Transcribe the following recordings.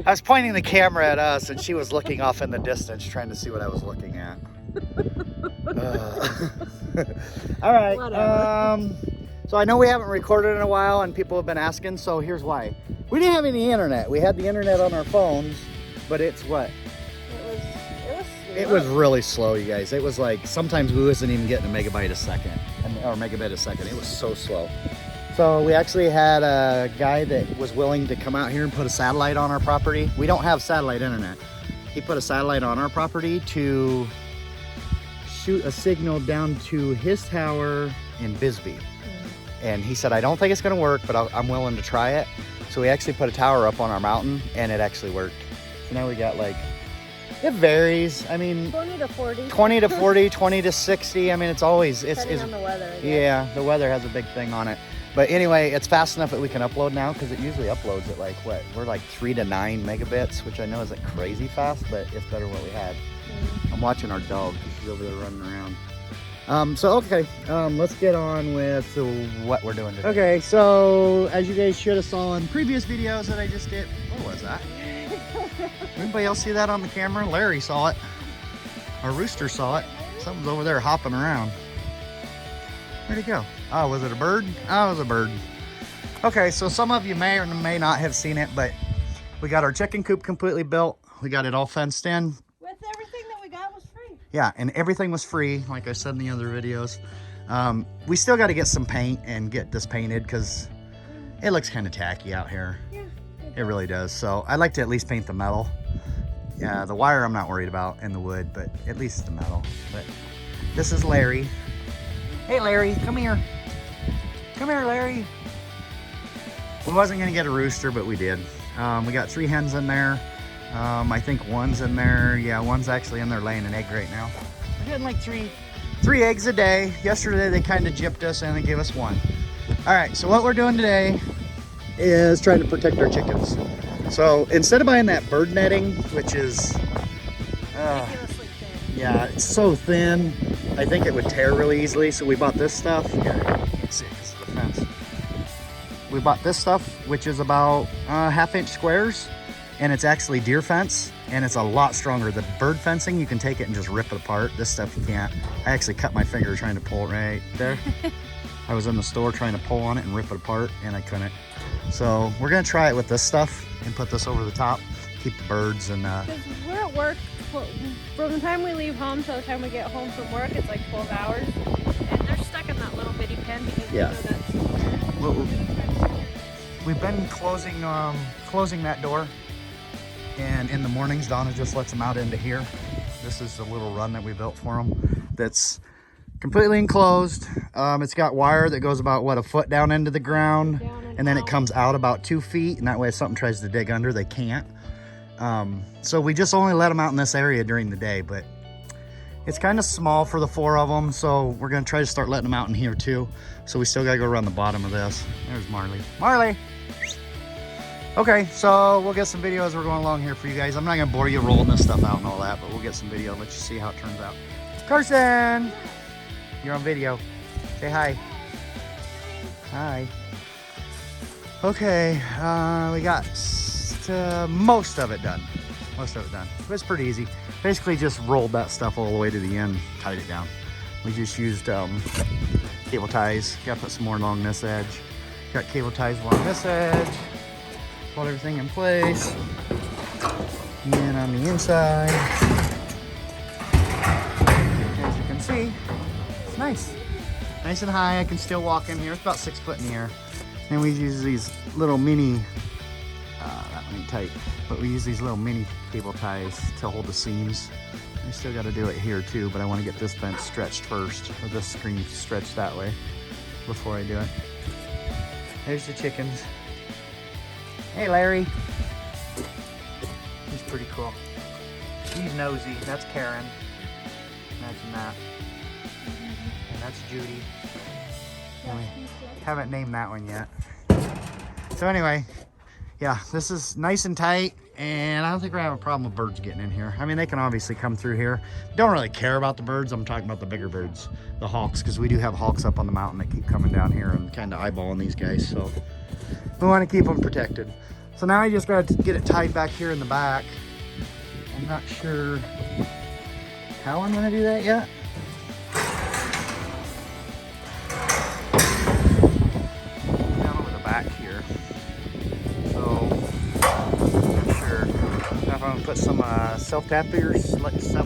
I was pointing the camera at us, and she was looking off in the distance, trying to see what I was looking at. All right. Whatever. So I know we haven't recorded in a while, and people have been asking. So here's why: we didn't have any internet. We had the internet on our phones, but it's what? It was really slow, you guys. It was like sometimes we wasn't even getting a megabyte a second, or megabit a second. It was so slow. So we actually had a guy that was willing to come out here and put a satellite on our property. We don't have satellite internet. He put a satellite on our property to shoot a signal down to his tower in Bisbee. And he said, I don't think it's gonna work, but I'm willing to try it. So we actually put a tower up on our mountain, and it actually worked. So now we got like, it varies. I mean, 20 to 40. 20 to 40, 20 to 60. I mean, it's always, it's on the weather. Yeah, the weather has a big thing on it. But anyway, it's fast enough that we can upload now, because it usually uploads at like what? We're like 3 to 9 megabits, which I know isn't crazy fast, but it's better than what we had. I'm watching our dog, because she's over there running around. Okay, let's get on with what we're doing today. Okay, so as you guys should have saw in previous videos that I just did, what was that? Anybody else see that on the camera? Larry saw it. Our rooster saw it. Something's over there hopping around. Where'd he go? Oh, was it a bird? Oh, it was a bird. Okay, so some of you may or may not have seen it, but we got our chicken coop completely built. We got it all fenced in. With everything that we got was free. Yeah, and everything was free, like I said in the other videos. We still got to get some paint and get this painted, because it looks kind of tacky out here. Yeah. It really does. So I'd like to at least paint the metal. Yeah, the wire I'm not worried about, and the wood, but at least the metal. But this is Larry. Hey Larry, come here. Come here, Larry. We wasn't gonna get a rooster, but we did. We got 3 hens in there. I think one's in there. Yeah, one's actually in there laying an egg right now. We're getting like three eggs a day. Yesterday they kind of gypped us and they gave us 1. All right, so what we're doing today is trying to protect our chickens. So instead of buying that bird netting, which is Ridiculously thin. yeah, it's so thin, I think it would tear really easily. So we bought this stuff. Here, you can't see it because of the fence. We bought this stuff, which is about 1/2 inch squares, and it's actually deer fence, and it's a lot stronger. The bird fencing, you can take it and just rip it apart. This stuff you can't. I actually cut my finger trying to pull it right there. I was in the store trying to pull on it and rip it apart, and I couldn't. So we're gonna try it with this stuff and put this over the top, keep the birds and Because we're at work, from the time we leave home till the time we get home from work, it's like 12 hours. And they're stuck in that little bitty pen because Yeah. you know that's... we've been closing that door, and in the mornings Donna just lets them out into here. This is the little run that we built for them that's completely enclosed. It's got wire that goes about what, a foot down into the ground, and then it comes out about 2 feet, and that way if something tries to dig under, they can't. So we just only let them out in this area during the day, but it's kind of small for the 4 of them, so we're gonna try to start letting them out in here too. So we still gotta go around the bottom of this. There's Marley. Marley! Okay, so we'll get some video as we're going along here for you guys. I'm not gonna bore you rolling this stuff out and all that, but we'll get some video and let you see how it turns out. Carson! You're on video. Say hi. Hi. Okay, we got most of it done. Most of it done. It was pretty easy. Basically just rolled that stuff all the way to the end, tied it down. We just used cable ties. Gotta put some more along this edge. Got cable ties along this edge. Hold everything in place. And on the inside, as you can see, it's nice. Nice and high. I can still walk in here. It's about 6 foot in the air. And we use these little mini, that one ain't tight, but we use these little mini cable ties to hold the seams. I still got to do it here too, but I want to get this fence stretched first, or this screen stretched that way before I do it. There's the chickens. Hey Larry. He's pretty cool. He's nosy. That's Karen. Imagine that. And that's Judy. And we haven't named that one yet. So anyway, yeah, this is nice and tight, and I don't think we're having a problem with birds getting in here. I mean, they can obviously come through here. Don't really care about the birds. I'm talking about the bigger birds, the hawks, because we do have hawks up on the mountain that keep coming down here and kind of eyeballing these guys. So we want to keep them protected. So now I just got to get it tied back here in the back. I'm not sure how I'm gonna do that yet. Down over the back here. So, not sure if I'm gonna put some self-tappers, like some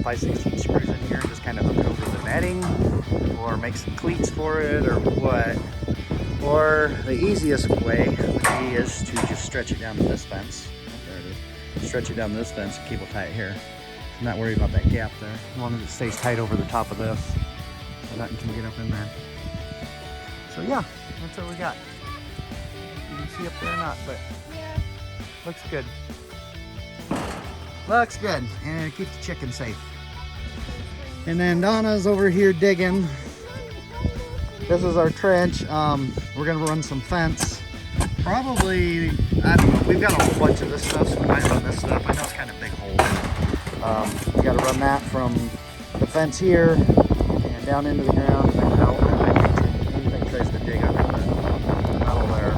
5/16 screws in here, and just kind of hook it over the netting, or make some cleats for it, or what. Or the easiest way would be is to just stretch it down to this fence. Oh, there it is. Stretch it down to this fence and cable tie it here. I'm not worried about that gap there, as long as it stays tight over the top of this, so nothing can get up in there. So yeah, that's what we got. You can see up there or not, but looks good. Looks good, and keep the chicken safe. And then Donna's over here digging. This is our trench. We're gonna run some fence. Probably, I don't know, we've got a whole bunch of this stuff, so we might run this stuff. I know it's kind of big holes. We gotta run that from the fence here and down into the ground and then out. Anything tries to dig under the metal there,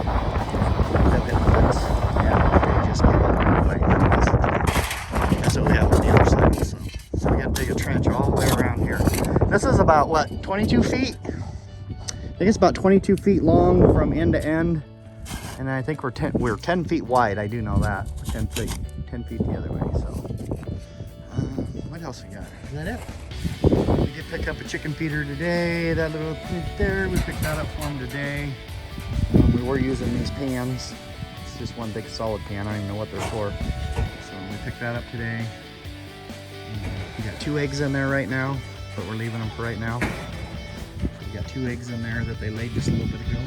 they'll hit the fence. Yeah, they just give up anyway. That's what we have on the other side also. So we gotta dig a trench all the way around here. This is about, what, 22 feet? I think it's about 22 feet long from end to end, and I think we're 10 feet wide. I do know that. We're 10 feet the other way. So, what else we got? Is that it? We did pick up a chicken feeder today. That little thing there, we picked that up for them today. We were using these pans. It's just one big solid pan. I don't even know what they're for. So we picked that up today. We got 2 eggs in there right now, but we're leaving them for right now. We got 2 eggs in there that they laid just a little bit ago.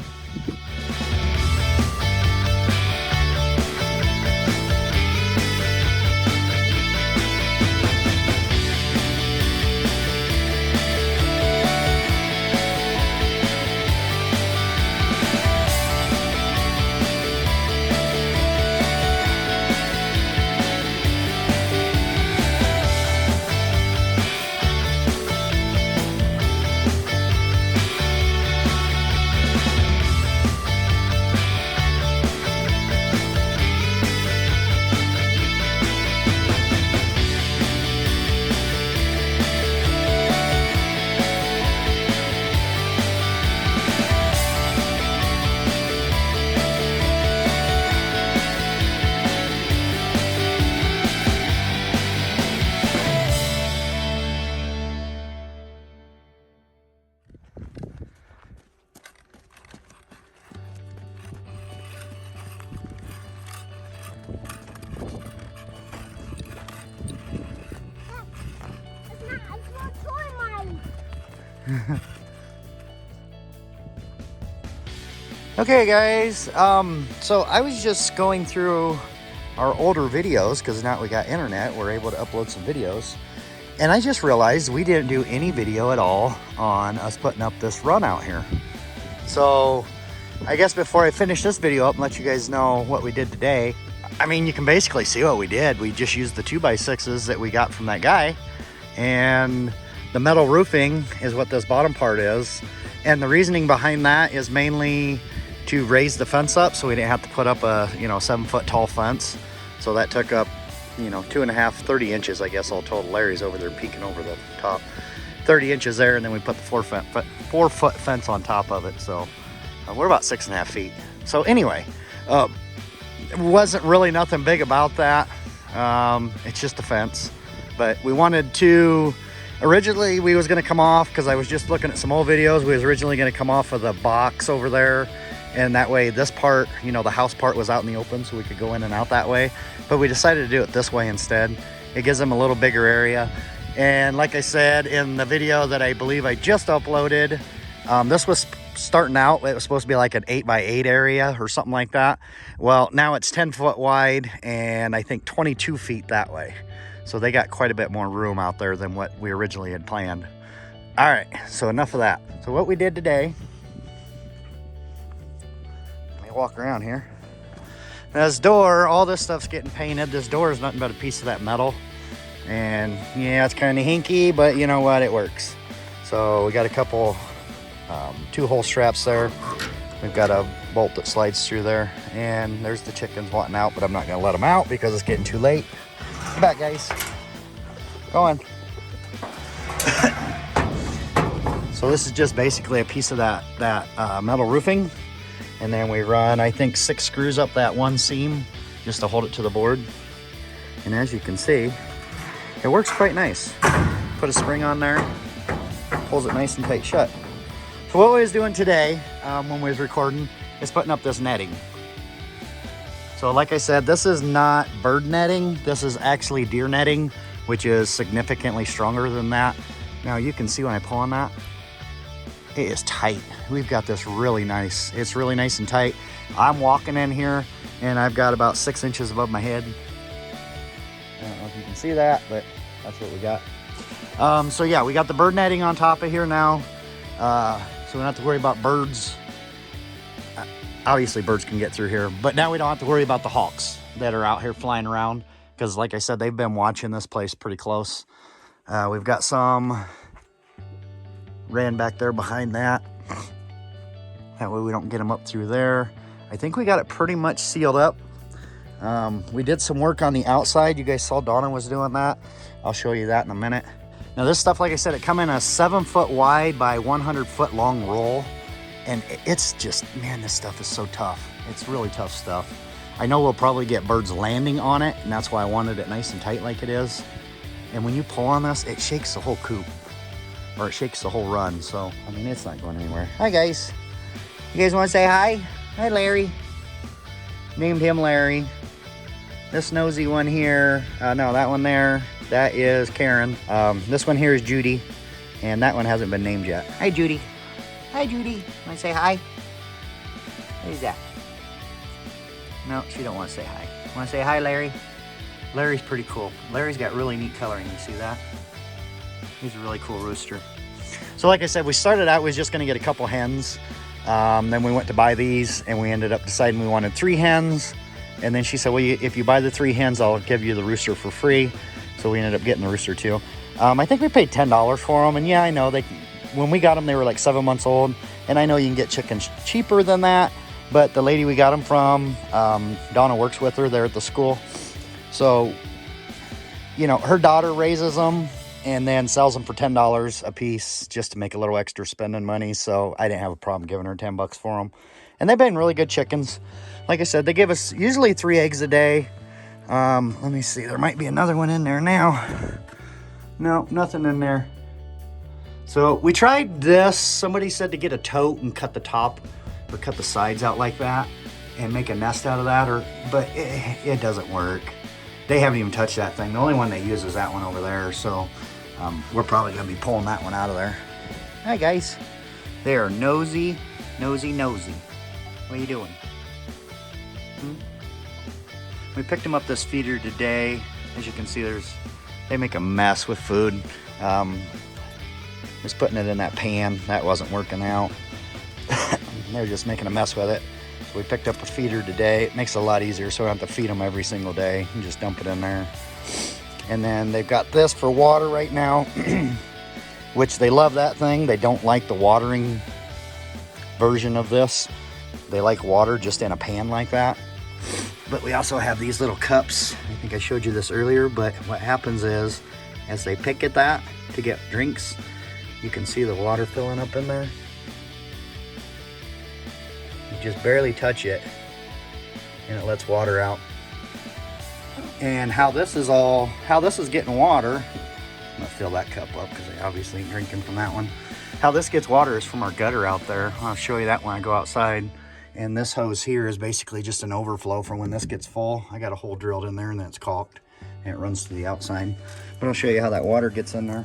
Okay guys, so I was just going through our older videos because now we got internet, we're able to upload some videos, and I just realized we didn't do any video at all on us putting up this run out here. So I guess before I finish this video up and let you guys know what we did today, I mean, you can basically see what we did. We just used the 2x6s that we got from that guy, and the metal roofing is what this bottom part is. And the reasoning behind that is mainly to raise the fence up so we didn't have to put up a 7-foot tall fence. So that took up 2.5, 30 inches, I guess, all total. Larry's over there peeking over the top. 30 inches there, and then we put the 4-foot fence on top of it. So we're about 6.5 feet. So anyway, it wasn't really nothing big about that. It's just a fence. But we wanted to, originally we was gonna come off, because I was just looking at some old videos, we was originally gonna come off of the box over there, and that way this part, the house part was out in the open, so we could go in and out that way. But we decided to do it this way instead. It gives them a little bigger area. And like I said in the video that I believe I just uploaded, this was starting out, it was supposed to be like an 8x8 area or something like that. Well, now it's 10 foot wide and I think 22 feet that way. So they got quite a bit more room out there than what we originally had planned. All right, so enough of that. So what we did today, let me walk around here. This door, all this stuff's getting painted. This door is nothing but a piece of that metal. And yeah, it's kind of hinky, but you know what, it works. So we got a couple 2-hole straps there. We've got a bolt that slides through there. And there's the chickens wanting out, but I'm not gonna let them out because it's getting too late. Come back, guys. Go on. So this is just basically a piece of that metal roofing. And then we run, I think, 6 screws up that one seam just to hold it to the board. And as you can see, it works quite nice. Put a spring on there, pulls it nice and tight shut. So what we was doing today when we was recording is putting up this netting. So like I said, this is not bird netting. This is actually deer netting, which is significantly stronger than that. Now you can see when I pull on that, it is tight. We've got this really nice. It's really nice and tight. I'm walking in here and I've got about 6 inches above my head. I don't know if you can see that, but that's what we got. So yeah, we got the bird netting on top of here now. So we don't have to worry about birds. Obviously birds can get through here, but now we don't have to worry about the hawks that are out here flying around. Because like I said, they've been watching this place pretty close. We've got some ran back there behind that. That way we don't get them up through there. I think we got it pretty much sealed up. We did some work on the outside. You guys saw Donna was doing that. I'll show you that in a minute. Now this stuff, like I said, it come in a 7-foot wide by 100-foot long roll. And it's just, man, this stuff is so tough. It's really tough stuff. I know we'll probably get birds landing on it, and that's why I wanted it nice and tight like it is. And when you pull on this, it shakes the whole coop. Or it shakes the whole run. So, I mean, it's not going anywhere. Hi, guys. You guys want to say hi? Hi, Larry. Named him Larry. This nosy one here, no, that one there, that is Karen. This one here is Judy, and that one hasn't been named yet. Hi, Judy. Hi, Judy. Want to say hi? Who's that? No, she don't want to say hi. Want to say hi, Larry? Larry's pretty cool. Larry's got really neat coloring. You see that? He's a really cool rooster. So like I said, we started out, we was just going to get a couple hens. Then we went to buy these, and we ended up deciding we wanted 3 hens. And then she said, well, if you buy the 3 hens, I'll give you the rooster for free. So we ended up getting the rooster too. I think we paid $10 for them. And yeah, I know when we got them, they were like 7 months old. And I know you can get chickens cheaper than that. But the lady we got them from, Donna works with her there at the school. So, you know, her daughter raises them and then sells them for $10 a piece just to make a little extra spending money. So I didn't have a problem giving her $10 for them. And they've been really good chickens. Like I said, they give us usually 3 eggs a day. Let me see, there might be another one in there now. No, nothing in there. So we tried this. Somebody said to get a tote and cut the top or cut the sides out like that and make a nest out of that, but it doesn't work. They haven't even touched that thing. The only one they use is that one over there. So we're probably gonna be pulling that one out of there. Hi guys. They are nosy, nosy, nosy. What are you doing? We picked them up this feeder today. As you can see, they make a mess with food. Was putting it in that pan. That wasn't working out. They're just making a mess with it. So we picked up a feeder today. It makes it a lot easier, so I don't have to feed them every single day. You just dump it in there. And then they've got this for water right now, which they love that thing. They don't like the watering version of this. They like water just in a pan like that. But we also have these little cups. I think I showed you this earlier, but what happens is, as they pick at that to get drinks, you can see the water filling up in there. You just barely touch it, and it lets water out. And how this is getting water, I'm gonna fill that cup up because I obviously ain't drinking from that one. How this gets water is from our gutter out there. I'll show you that when I go outside. And this hose here is basically just an overflow from when this gets full. I got a hole drilled in there and then it's caulked and it runs to the outside. But I'll show you how that water gets in there.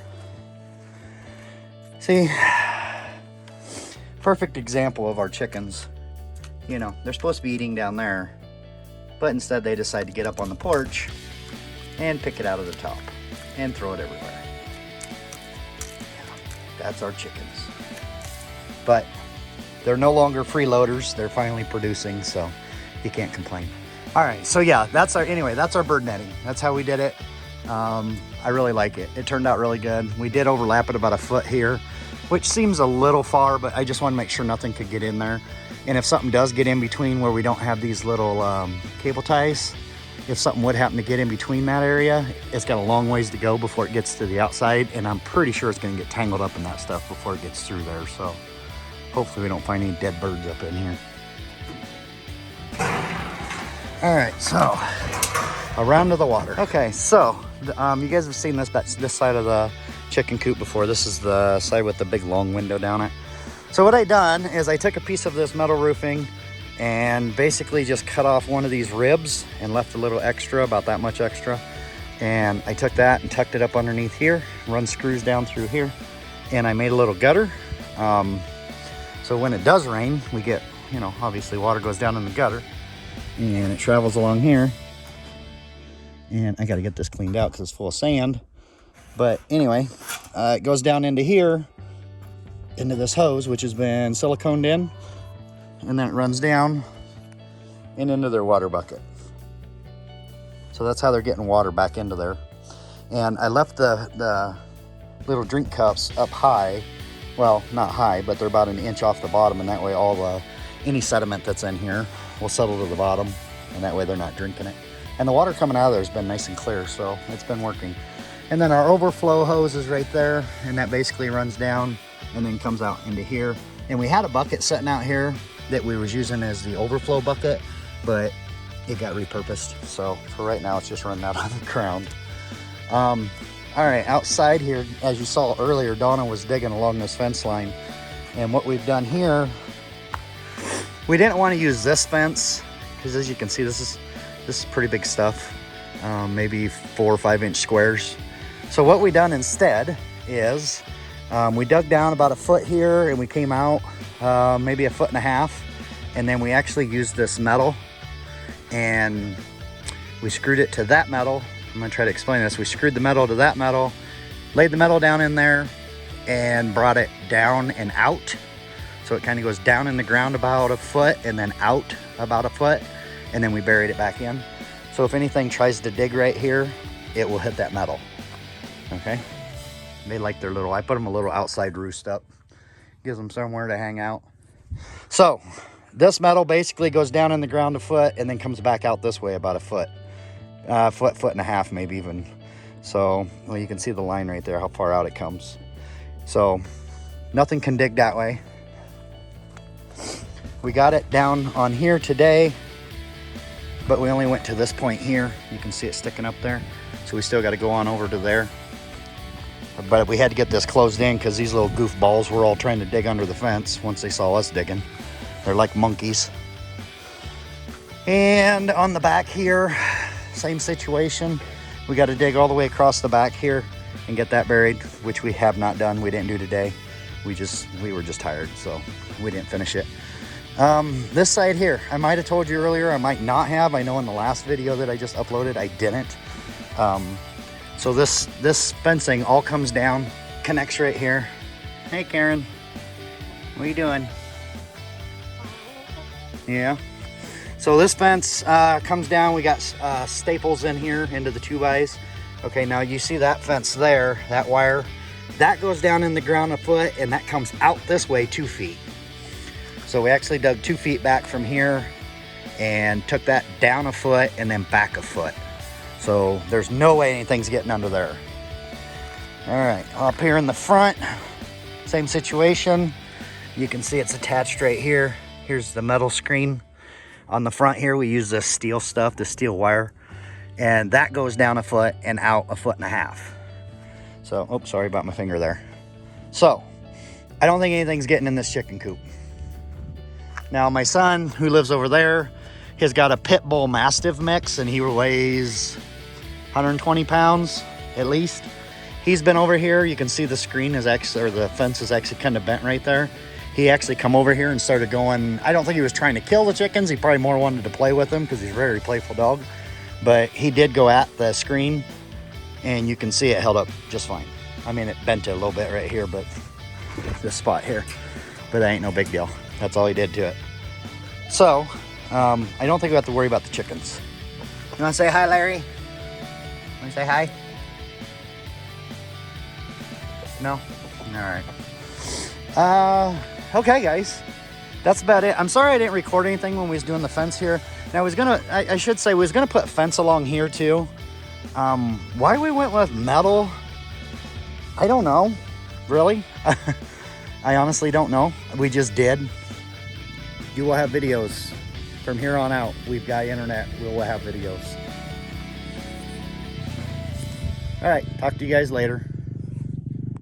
See, perfect example of our chickens. You know, they're supposed to be eating down there, but instead they decide to get up on the porch and pick it out of the top and throw it everywhere. That's our chickens. But they're no longer freeloaders. They're finally producing, so you can't complain. All right, so yeah, that's our bird netting. That's how we did it. I really like it. It turned out really good. We did overlap it about a foot here, which seems a little far, but I just want to make sure nothing could get in there. And if something does get in between where we don't have these little cable ties, if something would happen to get in between that area, it's got a long ways to go before it gets to the outside, and I'm pretty sure it's going to get tangled up in that stuff before it gets through there. So hopefully we don't find any dead birds up in here. All right, so around to the water. Okay, so you guys have seen this side of the chicken coop before. This is the side with the big long window down it. So what I done is I took a piece of this metal roofing and basically just cut off one of these ribs and left a little extra, about that much extra. And I took that and tucked it up underneath here, run screws down through here, and I made a little gutter. So when it does rain, we get, you know, obviously water goes down in the gutter and it travels along here. And I gotta get this cleaned out because it's full of sand. But anyway, it goes down into here, into this hose, which has been siliconed in. And then it runs down and into their water bucket. So that's how they're getting water back into there. And I left the little drink cups up high. Well, not high, but they're about an inch off the bottom, and that way any sediment that's in here will settle to the bottom, and that way they're not drinking it. And the water coming out of there has been nice and clear, so it's been working. And then our overflow hose is right there, and that basically runs down and then comes out into here. And we had a bucket sitting out here that we was using as the overflow bucket, but it got repurposed. So for right now, it's just running out on the ground. All right, outside here, as you saw earlier, Donna was digging along this fence line. And what we've done here, we didn't want to use this fence, because as you can see, this is pretty big stuff, maybe 4 or 5 inch squares. So what we done instead is we dug down about a foot here, and we came out maybe 1.5 feet, and then we actually used this metal and we screwed it to that metal. I'm gonna try to explain this. We screwed the metal to that metal, laid the metal down in there, and brought it down and out. So it kind of goes down in the ground about 1 foot and then out about 1 foot, and then we buried it back in. So if anything tries to dig right here, it will hit that metal. Okay, they like their little, I put them a little outside roost up, gives them somewhere to hang out. So this metal basically goes down in the ground 1 foot and then comes back out this way about 1 foot, 1.5 feet maybe even. So, well, you can see the line right there, how far out it comes. So nothing can dig that way. We got it down on here today, but we only went to this point here. You can see it sticking up there. So we still got to go on over to there. But we had to get this closed in because these little goofballs were all trying to dig under the fence once they saw us digging. They're like monkeys. And on the back here, same situation. We got to dig all the way across the back here and get that buried, which we have not done. We didn't do today. We were just tired, so we didn't finish it. This side here, I might have told you earlier, I might not have. I know in the last video that I just uploaded, I didn't. So this fencing all comes down, connects right here. Hey Karen, what are you doing? Yeah. So this fence comes down. We got staples in here into the 2x. Okay, now you see that fence there, that wire, that goes down in the ground 1 foot, and that comes out this way 2 feet. So we actually dug 2 feet back from here and took that down 1 foot and then back 1 foot. So there's no way anything's getting under there. All right, up here in the front, same situation. You can see it's attached right here. Here's the metal screen. On the front here, we use this steel stuff, the steel wire, and that goes down 1 foot and out 1.5 feet. So, oops, sorry about my finger there. So, I don't think anything's getting in this chicken coop. Now, my son, who lives over there, has got a pit bull mastiff mix, and he weighs 120 pounds at least. He's been over here. You can see the screen is actually, or the fence is actually kind of bent right there. He actually come over here and started going. I don't think he was trying to kill the chickens. He probably more wanted to play with them because he's a very playful dog. But he did go at the screen, and you can see it held up just fine. I mean, it bent it a little bit right here, but this spot here. But that ain't no big deal. That's all he did to it. So, I don't think we have to worry about the chickens. You want to say hi, Larry? Want to say hi? No? All right. Okay, guys. that's about it. I'm sorry I didn't record anything when we was doing the fence here. Now I should say we was gonna put fence along here too. Why we went with metal, I don't know, really. I honestly don't know. We just did. You will have videos from here on out. We've got internet, we will have videos. All right, talk to you guys later.